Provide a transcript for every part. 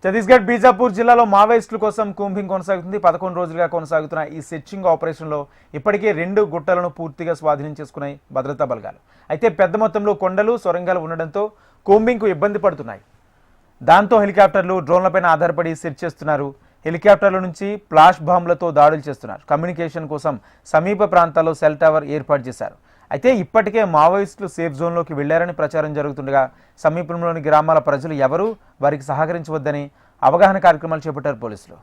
ఛత్తీస్గఢ్ బీజాపూర్ జిల్లాలో మావోయిస్టుల కోసం కూంబింగ్ కొనసాగుతుంది. 11 రోజులుగా కొనసాగుతున్న ఈ సెర్చింగ్ ఆపరేషన్లో ఇప్పటికే 2 గుట్టలను పూర్తిగా స్వాధీనం చేసుకున్నాయి భద్రతా బలగాలు. అయితే పెద్ద మొత్తంలో కొండలు, సొరంగాలు ఉండడంతో కూంబింగ్కు ఇబ్బంది పడుతున్నాయి. దాంతో హెలికాప్టర్లు, డ్రోన్లపైన ఆధారపడి సెర్చ్ చేస్తున్నారు. హెలికాప్టర్ల నుంచి ఫ్లాష్ బాంబులతో దాడులు చేస్తున్నారు. కమ్యూనికేషన్ కోసం సమీప ప్రాంతాల్లో సెల్ టవర్ ఏర్పాటు చేశారు. అయితే ఇప్పటికే మావోయిస్టులు సేఫ్ జోన్లోకి వెళ్లారని ప్రచారం జరుగుతుండగా సమీపంలోని గ్రామాల ప్రజలు ఎవరూ వారికి సహకరించవద్దని అవగాహన కార్యక్రమాలు చేపట్టారు పోలీసులు.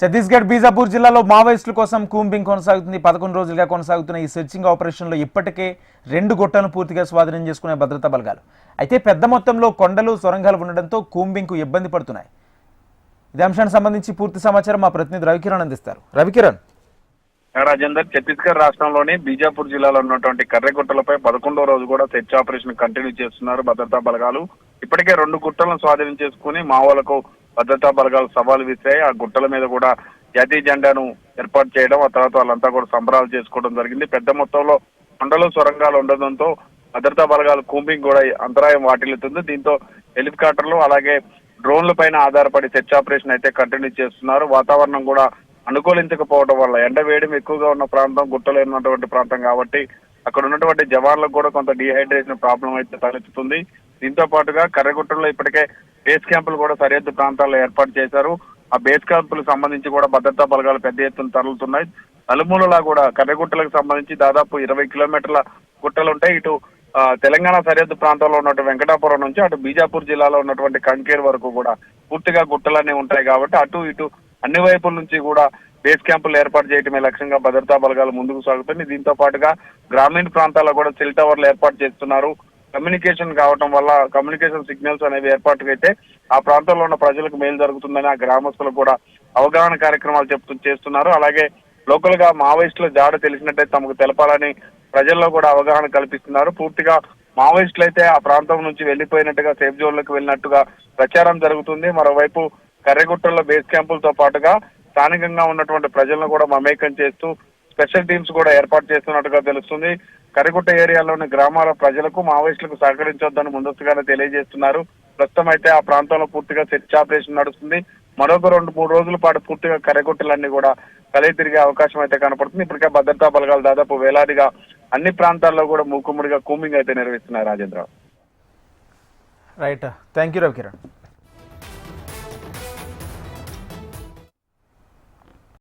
ఛత్తీస్గఢ్ బీజాపూర్ జిల్లాలో మావోయిస్టుల కోసం కూంబింగ్ కొనసాగుతుంది. 11 రోజులుగా కొనసాగుతున్న ఈ సెర్చింగ్ ఆపరేషన్లో ఇప్పటికే 2 గుట్టలను పూర్తిగా స్వాధీనం చేసుకునే భద్రతా బలగాలు. అయితే పెద్ద మొత్తంలో కొండలు, సొరంగాలు ఉండడంతో కూంబింగ్కు ఇబ్బంది పడుతున్నాయి. ఇదే అంశానికి సంబంధించి పూర్తి సమాచారం మా ప్రతినిధి రవికిరణ్ అందిస్తారు. రవికిరణ్. రాజేందర్, ఛత్తీస్గఢ్ రాష్ట్రంలోని బీజాపూర్ జిల్లాలో ఉన్నటువంటి కర్రెగుట్టలపై 11వ రోజు కూడా సెర్చ్ ఆపరేషన్ కంటిన్యూ చేస్తున్నారు భద్రతా బలగాలు. ఇప్పటికే 2 గుట్టలను స్వాధీనం చేసుకుని మావోలకు భద్రతా బలగాలు సవాలు విసిరాయి. ఆ గుట్టల మీద కూడా జాతీయ జెండాను ఏర్పాటు చేయడం, ఆ తర్వాత వాళ్ళంతా కూడా సంబరాలు చేసుకోవడం జరిగింది. పెద్ద మొత్తంలో కొండలు, సొరంగాలు ఉండడంతో భద్రతా బలగాలు కూంబింగ్ కూడా అంతరాయం వాటిల్లుతుంది. దీంతో హెలికాప్టర్లు అలాగే డ్రోన్ల పైన ఆధారపడి సెర్చ్ ఆపరేషన్ అయితే కంటిన్యూ చేస్తున్నారు. వాతావరణం కూడా అనుకూలించకపోవడం వల్ల ఎండ వేడిమి ఎక్కువగా ఉన్న ప్రాంతం, గుట్టలు ఉన్నటువంటి ప్రాంతం కాబట్టి అక్కడ ఉన్నటువంటి జవాన్లకు కూడా కొంత డీహైడ్రేషన్ ప్రాబ్లం అయితే తలెత్తుతుంది. దీంతో పాటుగా కర్రెగుట్టల్లో ఇప్పటికే బేస్ క్యాంపులు కూడా సరిహద్దు ప్రాంతాల్లో ఏర్పాటు చేశారు. ఆ బేస్ క్యాంపులకు సంబంధించి కూడా భద్రతా బలగాలు పెద్ద ఎత్తున తరలుతున్నాయి. నలుమూలలా కూడా కర్రెగుట్టలకు సంబంధించి దాదాపు 20 కిలోమీటర్ల గుట్టలు ఉంటాయి. ఇటు తెలంగాణ సరిహద్దు ప్రాంతంలో ఉన్నటువంటి వెంకటాపురం నుంచి అటు బీజాపూర్ జిల్లాలో ఉన్నటువంటి కంకేర్ వరకు కూడా పూర్తిగా గుట్టలన్నీ ఉంటాయి కాబట్టి అటు ఇటు అన్ని వైపుల నుంచి కూడా బేస్ క్యాంపులు ఏర్పాటు చేయడమే లక్ష్యంగా భద్రతా బలగాలు ముందుకు సాగుతుంది. దీంతో పాటుగా గ్రామీణ ప్రాంతాల్లో కూడా సెల్ టవర్లు ఏర్పాటు చేస్తున్నారు. కమ్యూనికేషన్ కావడం వల్ల కమ్యూనికేషన్ సిగ్నల్స్ అనేవి ఏర్పాటుకైతే ఆ ప్రాంతంలో ఉన్న ప్రజలకు మేలు జరుగుతుందని ఆ గ్రామస్తులకు కూడా అవగాహన కార్యక్రమాలు చేస్తున్నారు. అలాగే లోకల్ గా మావోయిస్టుల జాడ తెలిసినట్టయితే తమకు తెలపాలని ప్రజల్లో కూడా అవగాహన కల్పిస్తున్నారు. పూర్తిగా మావోయిస్టులు అయితే ఆ ప్రాంతం నుంచి వెళ్లిపోయినట్టుగా, సేఫ్ జోన్లకు వెళ్ళినట్టుగా ప్రచారం జరుగుతుంది. మరోవైపు కర్రెగుట్టల్లో బేస్ క్యాంపులతో పాటుగా స్థానికంగా ఉన్నటువంటి ప్రజలను కూడా మమేకం చేస్తూ స్పెషల్ టీమ్స్ కూడా ఏర్పాటు చేస్తున్నట్టుగా తెలుస్తుంది. కర్రెగుట్ట ఏరియాలోని గ్రామాల ప్రజలకు మావోయిస్టులకు సహకరించొద్దని ముందస్తుగానే తెలియజేస్తున్నారు. ప్రస్తుతం అయితే ఆ ప్రాంతంలో పూర్తిగా సెర్చ్ ఆపరేషన్ నడుస్తుంది. మరొక 2-3 రోజుల పాటు పూర్తిగా కర్రెగుట్టలన్నీ కూడా కలిగి తిరిగే అవకాశం అయితే కనపడుతుంది. ఇప్పటికే భద్రతా బలగాలు దాదాపు వేలాదిగా అన్ని ప్రాంతాల్లో కూడా మూకుమ్మడిగా కూంబింగ్ అయితే నిర్వహిస్తున్నారు. Rajendra. Right, thank you Ravikiran.